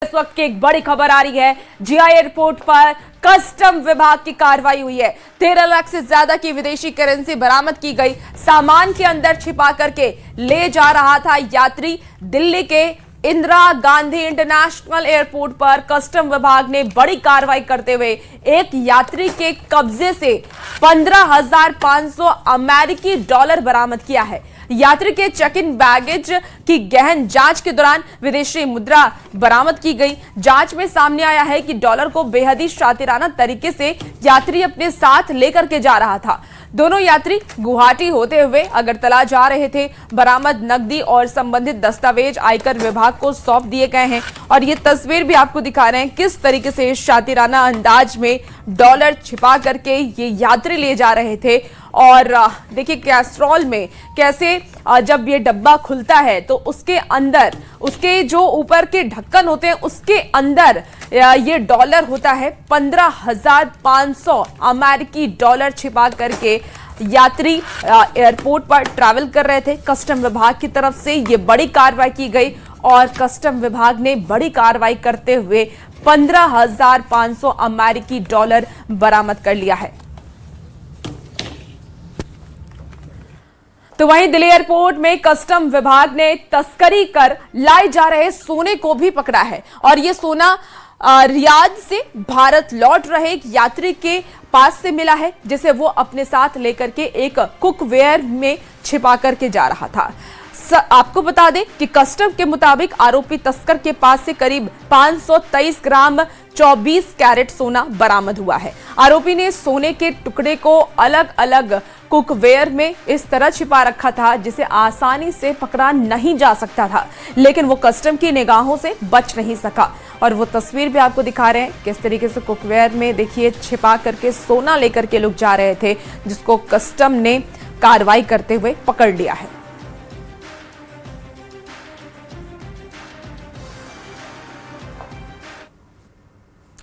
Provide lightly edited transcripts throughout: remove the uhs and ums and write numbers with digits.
इस वक्त की एक बड़ी खबर आ रही है। जीआई एयरपोर्ट पर कस्टम विभाग की कार्रवाई हुई है। 13 लाख से ज्यादा की विदेशी करेंसी बरामद की गई। सामान के अंदर छिपा करके ले जा रहा था यात्री। दिल्ली के इंदिरा गांधी इंटरनेशनल एयरपोर्ट पर कस्टम विभाग ने बड़ी कार्रवाई करते हुए एक यात्री के कब्जे से 15,500 अमेरिकी डॉलर बरामद किया है। यात्री के चेक इन बैगेज की गहन जांच के दौरान विदेशी मुद्रा बरामद की गई। जांच में सामने आया है कि डॉलर को बेहद ही शातिराना तरीके से यात्री अपने साथ लेकर के जा रहा था। दोनों यात्री गुवाहाटी होते हुए अगरतला जा रहे थे। बरामद नकदी और संबंधित दस्तावेज आयकर विभाग को सौंप दिए गए हैं और ये तस्वीर भी आपको दिखा रहे हैं किस तरीके से शातिराना अंदाज में डॉलर छिपा करके ये यात्री ले जा रहे थे। और देखिए कैस्ट्रॉल में कैसे जब ये डब्बा खुलता है तो उसके अंदर उसके जो ऊपर के ढक्कन होते हैं उसके अंदर ये डॉलर होता है। 15,500 अमेरिकी डॉलर छिपा करके यात्री एयरपोर्ट पर ट्रैवल कर रहे थे। कस्टम विभाग की तरफ से ये बड़ी कार्रवाई की गई और कस्टम विभाग ने बड़ी कार्रवाई करते हुए 15,500 अमेरिकी डॉलर बरामद कर लिया है। तो वहीं दिल्ली एयरपोर्ट में कस्टम विभाग ने तस्करी कर लाए जा रहे सोने को भी पकड़ा है और ये सोना रियाद से भारत लौट रहे एक यात्री के पास से मिला है, जिसे वो अपने साथ लेकर के एक कुकवेयर में छिपा करके जा रहा था। आपको बता दें कि कस्टम के मुताबिक आरोपी तस्कर के पास से करीब 523 ग्राम 24 कैरेट सोना बरामद हुआ है। आरोपी ने सोने के टुकड़े को अलग अलग कुकवेयर में इस तरह छिपा रखा था जिसे आसानी से पकड़ा नहीं जा सकता था, लेकिन वो कस्टम की निगाहों से बच नहीं सका। और वो तस्वीर भी आपको दिखा रहे हैं किस तरीके से कुकवेयर में देखिए छिपा करके सोना लेकर के लोग जा रहे थे, जिसको कस्टम ने कार्रवाई करते हुए पकड़ लिया है।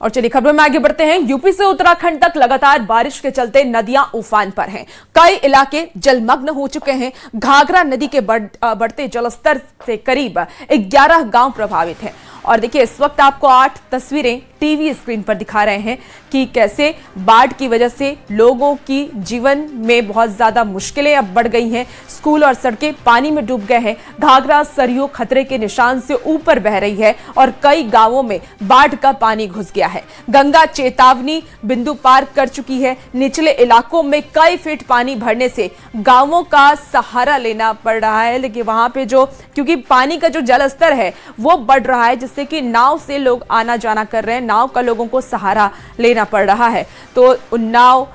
और चलिए खबरों में आगे बढ़ते हैं। यूपी से उत्तराखंड तक लगातार बारिश के चलते नदियां उफान पर हैं। कई इलाके जलमग्न हो चुके हैं। घाघरा नदी के बढ़ते जलस्तर से करीब 11 गांव प्रभावित हैं। और देखिए इस वक्त आपको 8 तस्वीरें टीवी स्क्रीन पर दिखा रहे हैं कि कैसे बाढ़ की वजह से लोगों की जीवन में बहुत ज्यादा मुश्किलें अब बढ़ गई हैं। स्कूल और सड़कें पानी में डूब गए हैं। घाघरा सरयू खतरे के निशान से ऊपर बह रही है और कई गांवों में बाढ़ का पानी घुस गया है। गंगा चेतावनी बिंदु पार कर चुकी है। निचले इलाकों में कई फीट पानी भरने से गांवों का सहारा लेना पड़ रहा है, लेकिन वहां पे क्योंकि पानी का जो जलस्तर है वो बढ़ रहा है, जिससे कि नाव से लोग आना जाना कर रहे हैं। नाव का लोगों को सहारा लेना पड़ रहा है। तो उन्नाव,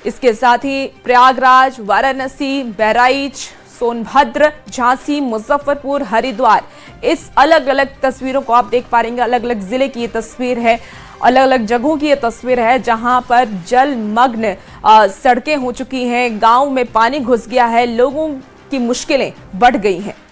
इसके साथ ही प्रयागराज, वाराणसी, बहराइच, सोनभद्र, झांसी, मुजफ्फरपुर, हरिद्वार, इस अलग अलग तस्वीरों को आप देख पा रहे हैं। अलग अलग जिले की ये तस्वीर है, अलग अलग जगहों की ये तस्वीर है जहां पर जलमग्न सड़कें हो चुकी हैं। गांव में पानी घुस गया है। लोगों की मुश्किलें बढ़ गई हैं।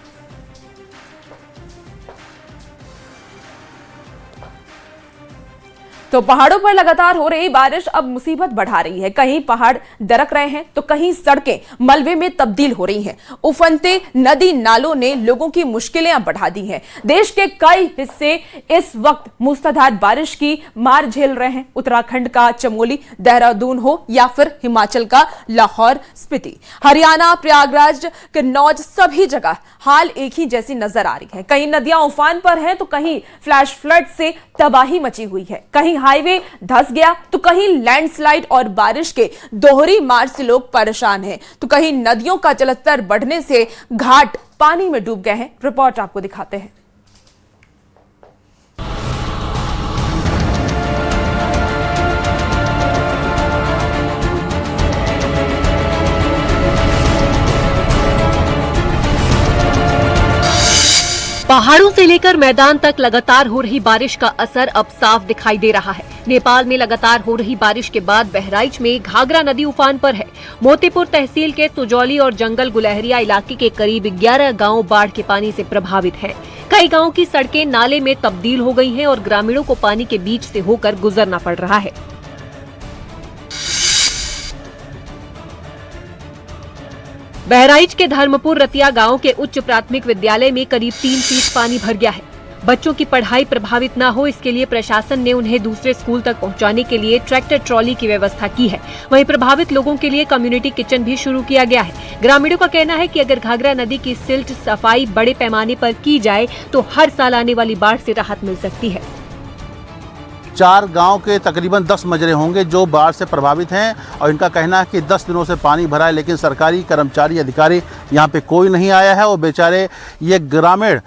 तो पहाड़ों पर लगातार हो रही बारिश अब मुसीबत बढ़ा रही है। कहीं पहाड़ दरक रहे हैं तो कहीं सड़कें मलबे में तब्दील हो रही हैं। उफनते नदी नालों ने लोगों की मुश्किलें बढ़ा दी हैं। देश के कई हिस्से इस वक्त मूसलाधार बारिश की मार झेल रहे हैं। उत्तराखंड का चमोली, देहरादून हो या फिर हिमाचल का लाहौर स्पीति, हरियाणा, प्रयागराज, कन्नौज, सभी जगह हाल एक ही जैसी नजर आ रही है। कहीं नदियां उफान पर हैं तो कहीं फ्लैश फ्लड से तबाही मची हुई है। कहीं हाईवे धंस गया तो कहीं लैंडस्लाइड और बारिश के दोहरी मार से लोग परेशान हैं। तो कहीं नदियों का जलस्तर बढ़ने से घाट पानी में डूब गए हैं। रिपोर्ट आपको दिखाते हैं। पहाड़ों से लेकर मैदान तक लगातार हो रही बारिश का असर अब साफ दिखाई दे रहा है। नेपाल में लगातार हो रही बारिश के बाद बहराइच में घाघरा नदी उफान पर है। मोतीपुर तहसील के सुजौली और जंगल गुलहरिया इलाके के करीब 11 गांव बाढ़ के पानी से प्रभावित हैं। कई गांवों की सड़कें नाले में तब्दील हो गई हैं और ग्रामीणों को पानी के बीच से होकर गुजरना पड़ रहा है। बहराइच के धर्मपुर रतिया गांव के उच्च प्राथमिक विद्यालय में करीब 3 फीट पानी भर गया है। बच्चों की पढ़ाई प्रभावित न हो, इसके लिए प्रशासन ने उन्हें दूसरे स्कूल तक पहुंचाने के लिए ट्रैक्टर ट्रॉली की व्यवस्था की है। वहीं प्रभावित लोगों के लिए कम्युनिटी किचन भी शुरू किया गया है। ग्रामीणों का कहना है कि अगर घाघरा नदी की सिल्ट सफाई बड़े पैमाने पर की जाए तो हर साल आने वाली बाढ़ से राहत मिल सकती है। 4 गांव के तकरीबन 10 मजरे होंगे जो बाढ़ से प्रभावित हैं और इनका कहना है कि 10 दिनों से पानी भरा है, लेकिन सरकारी कर्मचारी अधिकारी यहाँ पे कोई नहीं आया है और बेचारे ये ग्रामीण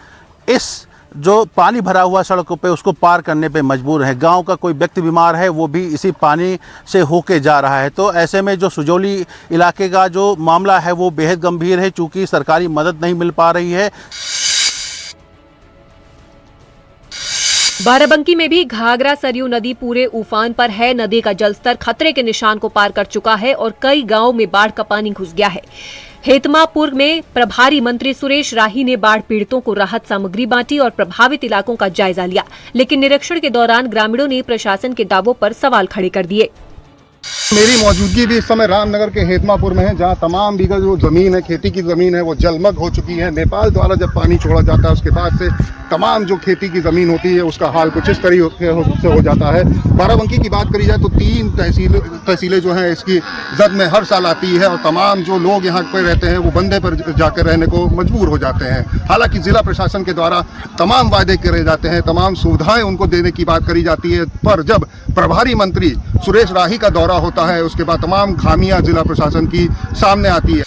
इस जो पानी भरा हुआ सड़कों पे उसको पार करने पे मजबूर है। गांव का कोई व्यक्ति बीमार है वो भी इसी पानी से होके जा रहा है। तो ऐसे में जो सुजौली इलाके का जो मामला है वो बेहद गंभीर है, चूँकि सरकारी मदद नहीं मिल पा रही है। बाराबंकी में भी घाघरा सरयू नदी पूरे उफान पर है। नदी का जलस्तर खतरे के निशान को पार कर चुका है और कई गांवों में बाढ़ का पानी घुस गया है। हेतमापुर में प्रभारी मंत्री सुरेश राही ने बाढ़ पीड़ितों को राहत सामग्री बांटी और प्रभावित इलाकों का जायजा लिया, लेकिन निरीक्षण के दौरान ग्रामीणों ने प्रशासन के दावों पर सवाल खड़े कर दिए। मेरी मौजूदगी भी इस समय रामनगर के हेतमापुर में है, जहां तमाम बीघा जो जमीन है, खेती की जमीन है, वो जलमग्न हो चुकी है। नेपाल द्वारा जब पानी छोड़ा जाता है उसके बाद से तमाम जो खेती की जमीन होती है उसका हाल कुछ इस तरीके से हो जाता है। बाराबंकी की बात करी जाए तो 3 तहसीलें जो हैं इसकी जद में हर साल आती है और तमाम जो लोग यहाँ पर रहते हैं वो बंदे पर जाकर रहने को मजबूर हो जाते हैं। हालांकि जिला प्रशासन के द्वारा तमाम वादे करे जाते हैं, तमाम सुविधाएं उनको देने की बात करी जाती है, पर जब प्रभारी मंत्री सुरेश राही का दौरा होता है उसके बाद तमाम खामियां जिला प्रशासन की सामने आती है।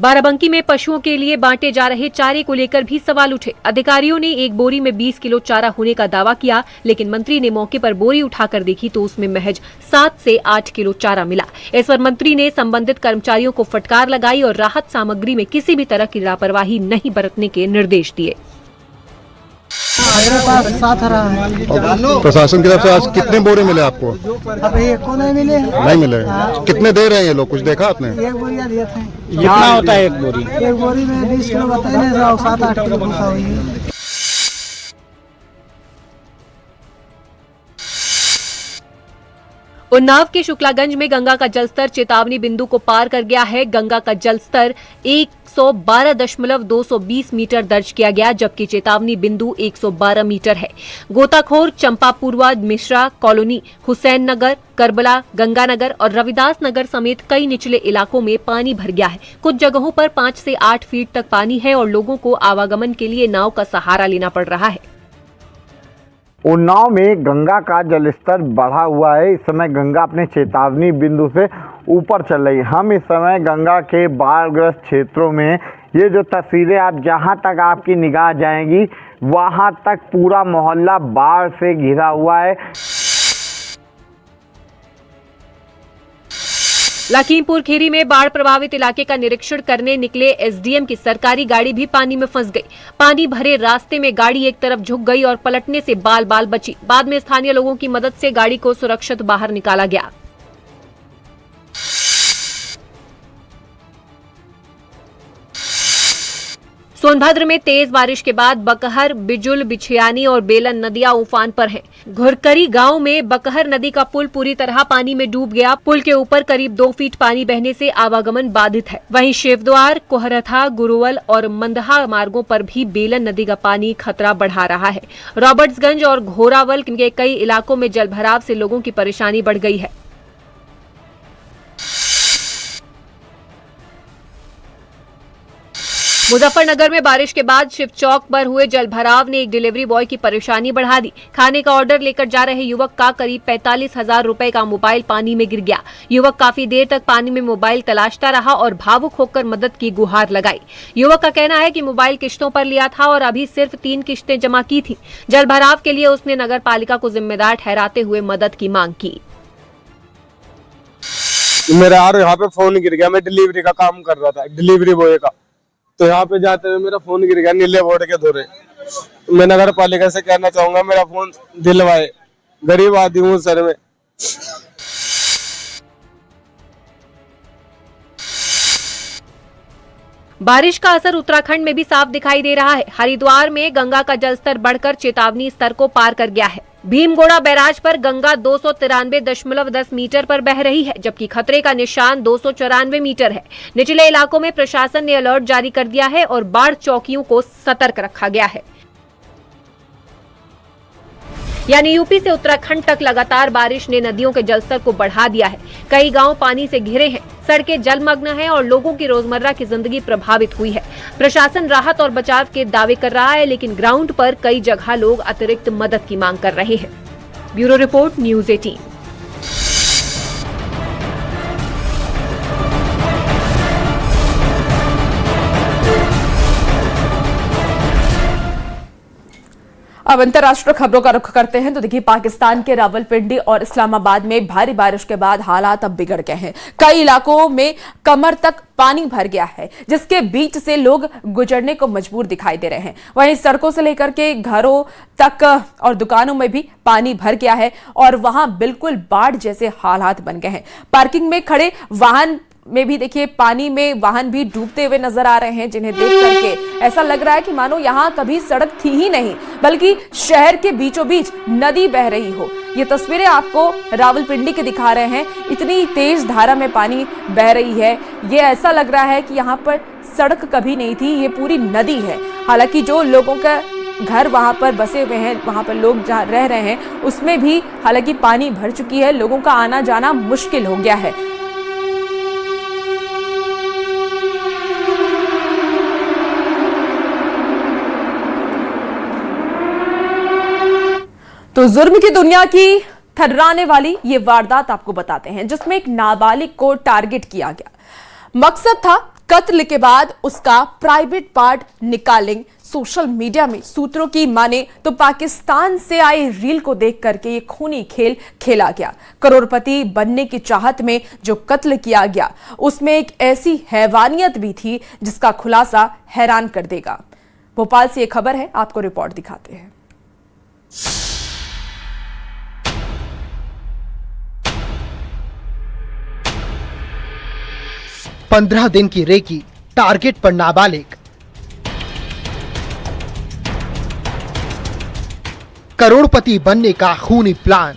बाराबंकी में पशुओं के लिए बांटे जा रहे चारे को लेकर भी सवाल उठे। अधिकारियों ने एक बोरी में 20 किलो चारा होने का दावा किया, लेकिन मंत्री ने मौके पर बोरी उठाकर देखी तो उसमें महज 7 से 8 किलो चारा मिला। इस पर मंत्री ने संबंधित कर्मचारियों को फटकार लगाई और राहत सामग्री में किसी भी तरह की लापरवाही नहीं बरतने के निर्देश दिए। मेरे पास 7 रहा है। प्रशासन की तरफ से आज कितने बोरे मिले आपको? अभी एक को नहीं मिले। नहीं मिले। कितने दे रहे हैं ये लोग, कुछ देखा आपने? एक बोरिया दिए थे। कितना होता है एक बोरी? एक बोरी में 20 किलो बताए, 7-8 किलो भूसा हुई है। उन्नाव के शुक्लागंज में गंगा का जलस्तर चेतावनी बिंदु को पार कर गया है। गंगा का जलस्तर 112.220 मीटर दर्ज किया गया, जबकि चेतावनी बिंदु 112 मीटर है। गोताखोर चंपापुरवा, मिश्रा कॉलोनी, हुसैन नगर, करबला, गंगानगर और रविदास नगर समेत कई निचले इलाकों में पानी भर गया है। कुछ जगहों पर 5 से 8 फीट तक पानी है और लोगों को आवागमन के लिए नाव का सहारा लेना पड़ रहा है। उन्नाव में गंगा का जलस्तर बढ़ा हुआ है। इस समय गंगा अपने चेतावनी बिंदु से ऊपर चल रही है। हम इस समय गंगा के बाढ़ग्रस्त क्षेत्रों में ये जो तस्वीरें आप जहां तक आपकी निगाह जाएंगी वहां तक पूरा मोहल्ला बाढ़ से घिरा हुआ है। लखीमपुर खीरी में बाढ़ प्रभावित इलाके का निरीक्षण करने निकले एसडीएम की सरकारी गाड़ी भी पानी में फंस गई। पानी भरे रास्ते में गाड़ी एक तरफ झुक गई और पलटने से बाल बाल बची। बाद में स्थानीय लोगों की मदद से गाड़ी को सुरक्षित बाहर निकाला गया। सोनभद्र में तेज बारिश के बाद बकहर, बिजुल, बिछियानी और बेलन नदियां उफान पर हैं। घुरकरी गांव में बकहर नदी का पुल पूरी तरह पानी में डूब गया। पुल के ऊपर करीब 2 फीट पानी बहने से आवागमन बाधित है। वहीं शिवद्वार, कोहरथा, गुरुवल और मंदहा मार्गों पर भी बेलन नदी का पानी खतरा बढ़ा रहा है। रॉबर्ट्सगंज और घोरावल के कई इलाकों में जलभराव से लोगों की परेशानी बढ़ गई है। मुजफ्फरनगर में बारिश के बाद शिव चौक पर हुए जलभराव ने एक डिलीवरी बॉय की परेशानी बढ़ा दी। खाने का ऑर्डर लेकर जा रहे युवक का करीब 45,000 रुपए का मोबाइल पानी में गिर गया। युवक काफी देर तक पानी में मोबाइल तलाशता रहा और भावुक होकर मदद की गुहार लगाई। युवक का कहना है कि मोबाइल किश्तों पर लिया था और अभी सिर्फ 3 किश्तें जमा की थी। जलभराव के लिए उसने नगर पालिका को जिम्मेदार ठहराते हुए मदद की मांग की। मेरा यार यहाँ पे फोन गिर गया। मैं डिलीवरी का काम कर रहा था, डिलीवरी बॉय का, तो यहाँ पे जाते हुए मेरा फोन गिर गया नीले बोर्ड के दौरे। मैं नगर पालिका से कहना चाहूंगा मेरा फोन दिलवाए, गरीब आदमी हूँ सर में। बारिश का असर उत्तराखंड में भी साफ दिखाई दे रहा है। हरिद्वार में गंगा का जलस्तर बढ़कर चेतावनी स्तर को पार कर गया है। भीमगोड़ा बैराज पर गंगा 293.10 मीटर पर बह रही है, जबकि खतरे का निशान 294 मीटर है। निचले इलाकों में प्रशासन ने अलर्ट जारी कर दिया है और बाढ़ चौकियों को सतर्क रखा गया है। यानी यूपी से उत्तराखंड तक लगातार बारिश ने नदियों के जलस्तर को बढ़ा दिया है। कई गांव पानी से घिरे हैं, सड़कें जलमग्न हैं और लोगों की रोजमर्रा की जिंदगी प्रभावित हुई है। प्रशासन राहत और बचाव के दावे कर रहा है, लेकिन ग्राउंड पर कई जगह लोग अतिरिक्त मदद की मांग कर रहे हैं। Bureau report, news 18। अब अंतर्राष्ट्रीय खबरों का रुख करते हैं तो देखिए, पाकिस्तान के रावलपिंडी और इस्लामाबाद में भारी बारिश के बाद हालात अब बिगड़ गए हैं। कई इलाकों में कमर तक पानी भर गया है, जिसके बीच से लोग गुजरने को मजबूर दिखाई दे रहे हैं। वहीं सड़कों से लेकर के घरों तक और दुकानों में भी पानी भर गया है और वहां बिल्कुल बाढ़ जैसे हालात बन गए हैं। पार्किंग में खड़े वाहन में भी देखिए पानी में वाहन भी डूबते हुए नजर आ रहे हैं, जिन्हें देख करके ऐसा लग रहा है कि मानो यहां कभी सड़क थी ही नहीं, बल्कि शहर के बीचों बीच नदी बह रही हो। ये तस्वीरें आपको रावलपिंडी के दिखा रहे हैं। इतनी तेज धारा में पानी बह रही है, ये ऐसा लग रहा है कि यहाँ पर सड़क कभी नहीं थी, ये पूरी नदी है। हालांकि जो लोगों का घर वहां पर बसे हुए हैं, वहां पर लोग जहाँ रह रहे हैं, उसमें भी हालांकि पानी भर चुकी है, लोगों का आना जाना मुश्किल हो गया है। तो जुर्म की दुनिया की थर्राने वाली ये वारदात आपको बताते हैं, जिसमें एक नाबालिग को टारगेट किया गया। मकसद था कत्ल के बाद उसका प्राइवेट पार्ट निकालें। सोशल मीडिया में सूत्रों की माने तो पाकिस्तान से आए रील को देख करके ये खूनी खेल खेला गया। करोड़पति बनने की चाहत में जो कत्ल किया गया, उसमें एक ऐसी हैवानियत भी थी जिसका खुलासा हैरान कर देगा। भोपाल से ये खबर है, आपको रिपोर्ट दिखाते हैं। 15 दिन की रेकी, टारगेट पर नाबालिग। करोड़पति बनने का खूनी प्लान।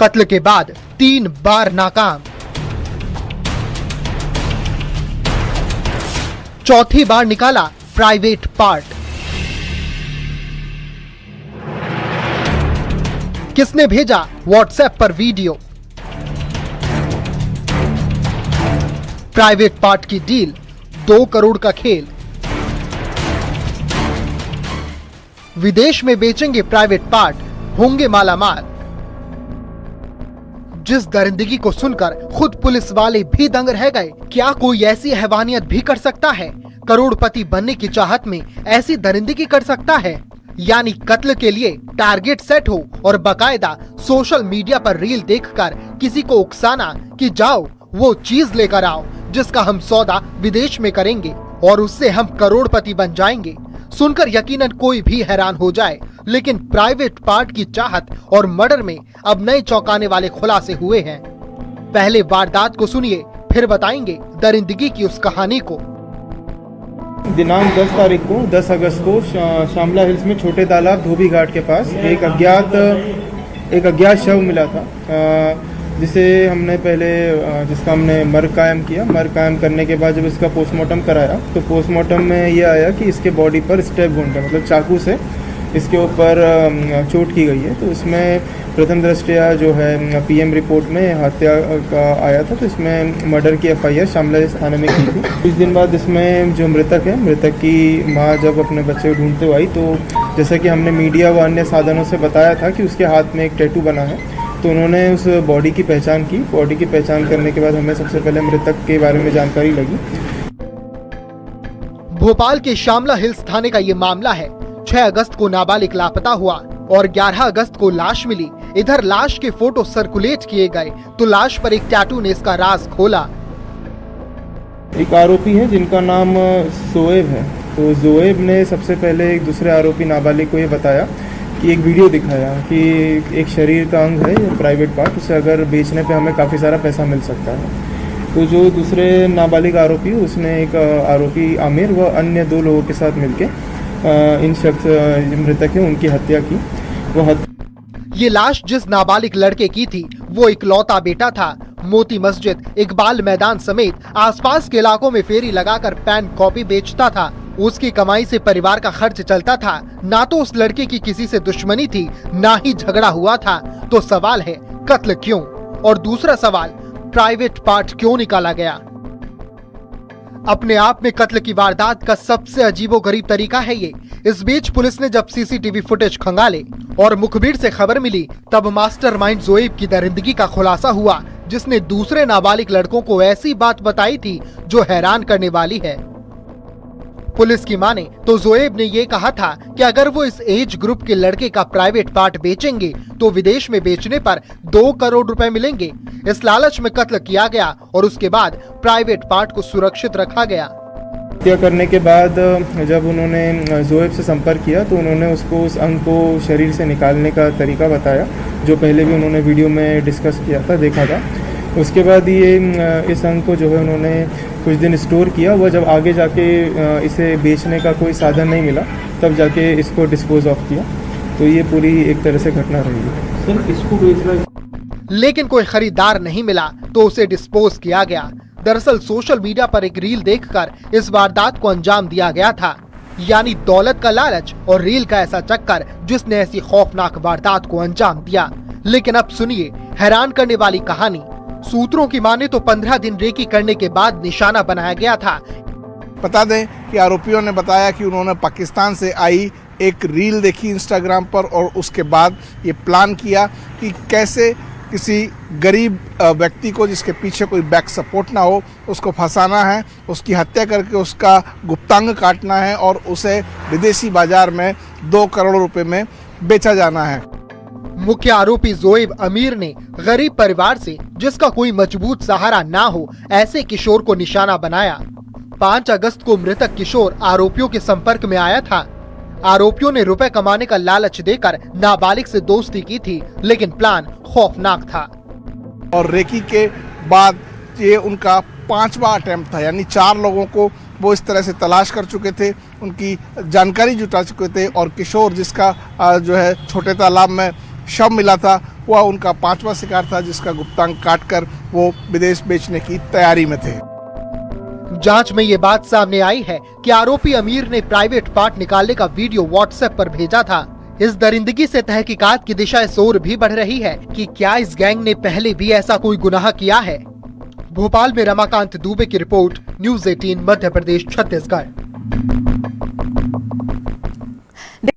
कत्ल के बाद 3 बार नाकाम। चौथी बार निकाला प्राइवेट पार्ट। किसने भेजा व्हाट्सएप पर वीडियो? प्राइवेट पार्ट की डील, 2 करोड़ का खेल। विदेश में बेचेंगे प्राइवेट पार्ट, होंगे मालामाल। जिस दरिंदगी को सुनकर खुद पुलिस वाले भी दंग रह गए। क्या कोई ऐसी हैवानियत भी कर सकता है? करोड़पति बनने की चाहत में ऐसी दरिंदगी कर सकता है? यानी कत्ल के लिए टारगेट सेट हो और बकायदा सोशल मीडिया पर रील देखकर किसी को उकसाना कि जाओ वो चीज लेकर आओ जिसका हम सौदा विदेश में करेंगे और उससे हम करोड़पति बन जाएंगे। सुनकर यकीनन कोई भी हैरान हो जाए, लेकिन प्राइवेट पार्ट की चाहत और मर्डर में अब नए चौंकाने वाले खुलासे हुए हैं। पहले वारदात को सुनिए, फिर बताएंगे दरिंदगी की उस कहानी को। दिनांक 10 तारीख को 10 अगस्त को शामला हिल्स में छोटे तालाब धोबी घाट के पास एक अज्ञात शव मिला था, जिसे हमने पहले जिसका हमने मर्ग कायम किया। मर्ग कायम करने के बाद जब इसका पोस्टमार्टम कराया तो पोस्टमार्टम में ये आया कि इसके बॉडी पर स्टेप वुंड है, मतलब चाकू से इसके ऊपर चोट की गई है। तो इसमें प्रथम दृष्टया जो है पीएम रिपोर्ट में हत्या का आया था, तो इसमें मर्डर की एफआईआर शामला थाने में की थी। कुछ दिन बाद इसमें जो मृतक है, मृतक की माँ जब अपने बच्चे को ढूंढते हुए आई तो जैसा कि हमने मीडिया व अन्य साधनों से बताया था कि उसके हाथ में एक टैटू बना है, तो उन्होंने उस बॉडी की पहचान की। बॉडी की पहचान करने के बाद हमें सबसे पहले मृतक के बारे में जानकारी लगी। भोपाल के शामला हिल्स थाने का ये मामला है। 6 अगस्त को नाबालिग लापता हुआ और 11 अगस्त को लाश मिली। इधर लाश के फोटो सर्कुलेट किए गए तो लाश पर एक टैटू ने इसका राज खोला। एक आरोपी है जिनका नाम जोएब है, तो जोएब ने सबसे पहले एक दूसरे आरोपी नाबालिग को ये बताया कि एक वीडियो दिखाया कि एक शरीर का अंग है प्राइवेट पार्ट, उसे अगर बेचने पे हमें काफ़ी सारा पैसा मिल सकता है। तो जो दूसरे नाबालिग आरोपी उसने एक आरोपी आमिर व अन्य 2 लोगों के साथ मिलके इन शख्स मृतक है उनकी हत्या की। ये लाश जिस नाबालिग लड़के की थी वो इकलौता बेटा था। मोती मस्जिद, इकबाल मैदान समेत आसपास के इलाकों में फेरी लगाकर पेन कॉपी बेचता था। उसकी कमाई से परिवार का खर्च चलता था। ना तो उस लड़के की किसी से दुश्मनी थी, ना ही झगड़ा हुआ था। तो सवाल है कत्ल क्यों? और दूसरा सवाल, प्राइवेट पार्ट क्यों निकाला गया? अपने आप में कत्ल की वारदात का सबसे अजीबोगरीब तरीका है ये। इस बीच पुलिस ने जब सीसीटीवी फुटेज खंगाले और मुखबिर से खबर मिली, तब मास्टरमाइंड जोएब की दरिंदगी का खुलासा हुआ, जिसने दूसरे नाबालिग लड़कों को ऐसी बात बताई थी जो हैरान करने वाली है। पुलिस की माने तो जोएब ने ये कहा था कि अगर वो इस एज ग्रुप के लड़के का प्राइवेट पार्ट बेचेंगे तो विदेश में बेचने पर 2 करोड़ रुपए मिलेंगे। इस लालच में कत्ल किया गया और उसके बाद प्राइवेट पार्ट को सुरक्षित रखा गया। हत्या करने के बाद जब उन्होंने जोएब से संपर्क किया तो उन्होंने उसको उस अंग को शरीर से निकालने का तरीका बताया, जो पहले भी उन्होंने वीडियो में डिस्कस किया था, देखा था। उसके बाद ये इस अंग को जो है उन्होंने कुछ दिन स्टोर किया। वह जब आगे जाके इसे बेचने का कोई साधन नहीं मिला, तब जाके इसको डिस्पोज ऑफ किया। तो ये पूरी एक तरह से घटना रही है। सर, इसको बेच रहा, लेकिन कोई खरीदार नहीं मिला तो उसे डिस्पोज किया गया। दरअसल सोशल मीडिया पर एक रील देखकर इस वारदात को अंजाम दिया गया था। यानी दौलत का लालच और रील का ऐसा चक्कर जिसने ऐसी खौफनाक वारदात को अंजाम दिया। लेकिन अब सुनिए हैरान करने वाली कहानी। सूत्रों की माने तो 15 दिन रेकी करने के बाद निशाना बनाया गया था। बता दें कि आरोपियों ने बताया कि उन्होंने पाकिस्तान से आई एक रील देखी इंस्टाग्राम पर और उसके बाद ये प्लान किया कि कैसे किसी गरीब व्यक्ति को जिसके पीछे कोई बैक सपोर्ट ना हो उसको फंसाना है, उसकी हत्या करके उसका गुप्तांग काटना है और उसे विदेशी बाजार में 2 करोड़ रुपए में बेचा जाना है। मुख्य आरोपी जोएब अमीर ने गरीब परिवार से, जिसका कोई मजबूत सहारा ना हो, ऐसे किशोर को निशाना बनाया। 5 अगस्त को मृतक किशोर आरोपियों के संपर्क में आया था। आरोपियों ने रुपए कमाने का लालच देकर नाबालिग से दोस्ती की थी, लेकिन प्लान खौफनाक था। और रेकी के बाद ये उनका 5वां अटेम्प्ट था, यानी 4 लोगों को वो इस तरह से तलाश कर चुके थे, उनकी जानकारी जुटा चुके थे और किशोर जिसका जो है छोटे तालाब में शव मिला था वह उनका 5वां शिकार था, जिसका गुप्तांग काटकर वो विदेश बेचने की तैयारी में थे। जांच में ये बात सामने आई है कि आरोपी अमीर ने प्राइवेट पार्ट निकालने का वीडियो व्हाट्सएप पर भेजा था। इस दरिंदगी से तहकीकात की दिशा इस ओर भी बढ़ रही है कि क्या इस गैंग ने पहले भी ऐसा कोई गुनाह किया है। भोपाल में रमाकांत दुबे की रिपोर्ट, न्यूज़ 18 मध्य प्रदेश छत्तीसगढ़।